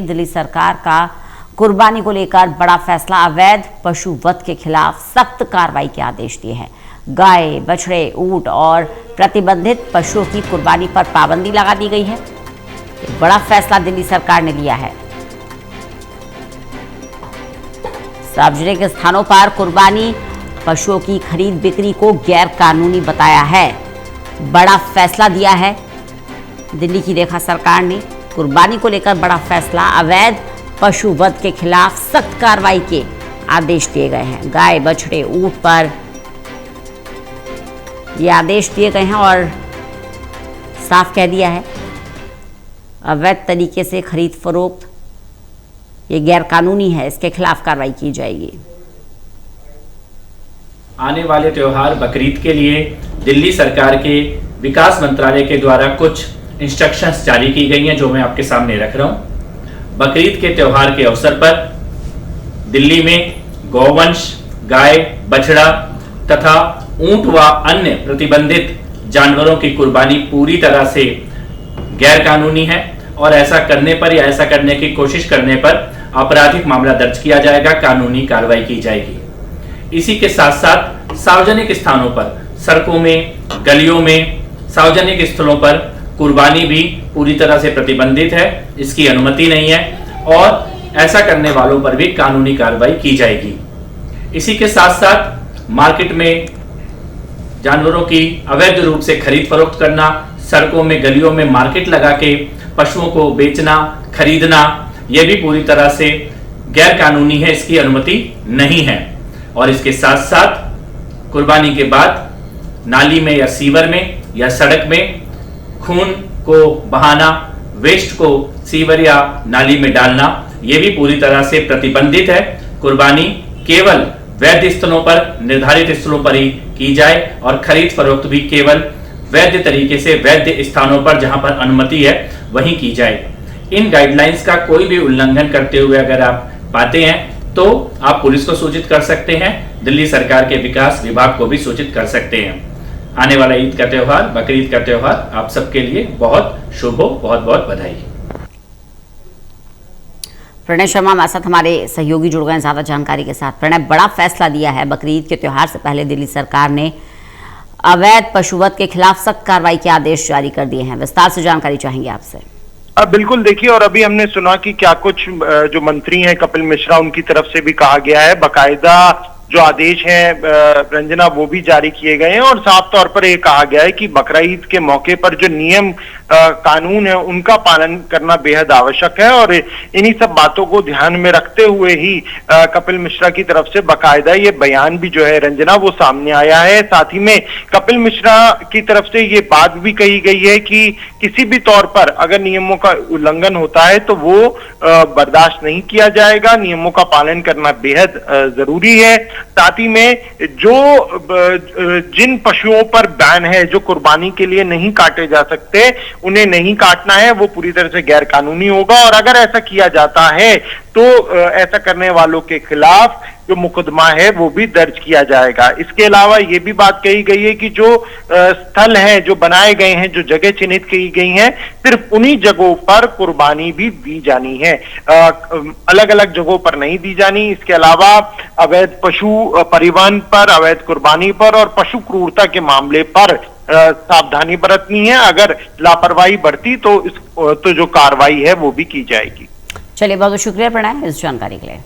दिल्ली सरकार का कुर्बानी को लेकर बड़ा फैसला। अवैध पशु वध के खिलाफ सख्त कार्रवाई के आदेश दिए हैं। गाय, बछड़े, ऊंट और प्रतिबंधित पशुओं की कुर्बानी पर पाबंदी लगा दी गई है। एक बड़ा फैसला दिल्ली सरकार ने लिया है। सार्वजनिक स्थानों पर कुर्बानी पशुओं की खरीद बिक्री को गैर कानूनी बताया है। बड़ा फैसला दिया है दिल्ली की रेखा सरकार ने। कुर्बानी को लेकर बड़ा फैसला। अवैध पशु वध के खिलाफ सख्त कार्रवाई के आदेश दिए गए हैं। गाय, बछड़े, ऊंट पर ये आदेश दिए गए हैं और साफ कह दिया है अवैध तरीके से खरीद फरोख्त ये गैर कानूनी है, इसके खिलाफ कार्रवाई की जाएगी। आने वाले त्योहार बकरीद के लिए दिल्ली सरकार के विकास मंत्रालय के द्वारा कुछ इंस्ट्रक्शंस जारी की गई हैं, जो मैं आपके सामने रख रहा हूं। बकरीद के त्योहार के अवसर पर दिल्ली में गौवंश, गाय, बछड़ा तथा ऊंट व अन्य प्रतिबंधित जानवरों की कुर्बानी पूरी तरह से गैर कानूनी है और ऐसा करने पर या ऐसा करने की कोशिश करने पर आपराधिक मामला दर्ज किया जाएगा, कानूनी कार्रवाई की जाएगी। इसी के साथ साथ सार्वजनिक स्थानों पर, सड़कों में, गलियों में, सार्वजनिक स्थलों पर कुर्बानी भी पूरी तरह से प्रतिबंधित है, इसकी अनुमति नहीं है और ऐसा करने वालों पर भी कानूनी कार्रवाई की जाएगी। इसी के साथ साथ मार्केट में जानवरों की अवैध रूप से खरीद फरोख्त करना, सड़कों में, गलियों में मार्केट लगा के पशुओं को बेचना, खरीदना, यह भी पूरी तरह से गैर कानूनी है, इसकी अनुमति नहीं है। और इसके साथ साथ कुर्बानी के बाद नाली में या सीवर में या सड़क में खून को बहाना, वेस्ट को सीवर या नाली में डालना, यह भी पूरी तरह से प्रतिबंधित है। कुर्बानी केवल वैध स्थलों पर, निर्धारित स्थलों पर ही की जाए और खरीद फरोख्त भी केवल वैध तरीके से, वैध स्थानों पर जहां पर अनुमति है वहीं की जाए। इन गाइडलाइंस का कोई भी उल्लंघन करते हुए अगर आप पाते हैं तो आप पुलिस को सूचित कर सकते हैं, दिल्ली सरकार के विकास विभाग को भी सूचित कर सकते हैं। आने वाला ईद का त्योहार, बकरीद का त्योहार आप सबके लिए बहुत शुभ हो। बहुत बहुत बधाई। प्रणय शर्मा हमारे साथ हमारे सहयोगी जुड़ गए ज्यादा जानकारी के साथ। प्रणय, बड़ा फैसला दिया है बकरीद के त्योहार से पहले दिल्ली सरकार ने अवैध पशुवध के खिलाफ सख्त कार्रवाई के आदेश जारी कर दिए हैं। विस्तार से जानकारी चाहेंगे आपसे। बिल्कुल, देखिए, और अभी हमने सुना कि क्या कुछ जो मंत्री हैं कपिल मिश्रा, उनकी तरफ से भी कहा गया है, बाकायदा जो आदेश हैं रंजना वो भी जारी किए गए हैं और साफ तौर पर ये कहा गया है कि बकरा ईद के मौके पर जो नियम कानून है उनका पालन करना बेहद आवश्यक है। और इन्हीं सब बातों को ध्यान में रखते हुए ही कपिल मिश्रा की तरफ से बाकायदा ये बयान भी जो है रंजना वो सामने आया है। साथ ही में कपिल मिश्रा की तरफ से ये बात भी कही गई है कि किसी भी तौर पर अगर नियमों का उल्लंघन होता है तो वो बर्दाश्त नहीं किया जाएगा, नियमों का पालन करना बेहद जरूरी है। साथ ही में जो जिन पशुओं पर बैन है, जो कुर्बानी के लिए नहीं काटे जा सकते, उन्हें नहीं काटना है, वो पूरी तरह से गैर कानूनी होगा। और अगर ऐसा किया जाता है तो ऐसा करने वालों के खिलाफ जो मुकदमा है वो भी दर्ज किया जाएगा। इसके अलावा ये भी बात कही गई है कि जो स्थल हैं, जो बनाए गए हैं, जो जगह चिन्हित की गई हैं, सिर्फ उन्हीं जगहों पर कुर्बानी भी दी जानी है, अलग अलग जगहों पर नहीं दी जानी। इसके अलावा अवैध पशु परिवहन पर, अवैध कुर्बानी पर और पशु क्रूरता के मामले पर सावधानी बरतनी है। अगर लापरवाही बरती तो जो कार्रवाई है वो भी की जाएगी। चलिए, बहुत बहुत शुक्रिया प्रणय इस जानकारी के लिए।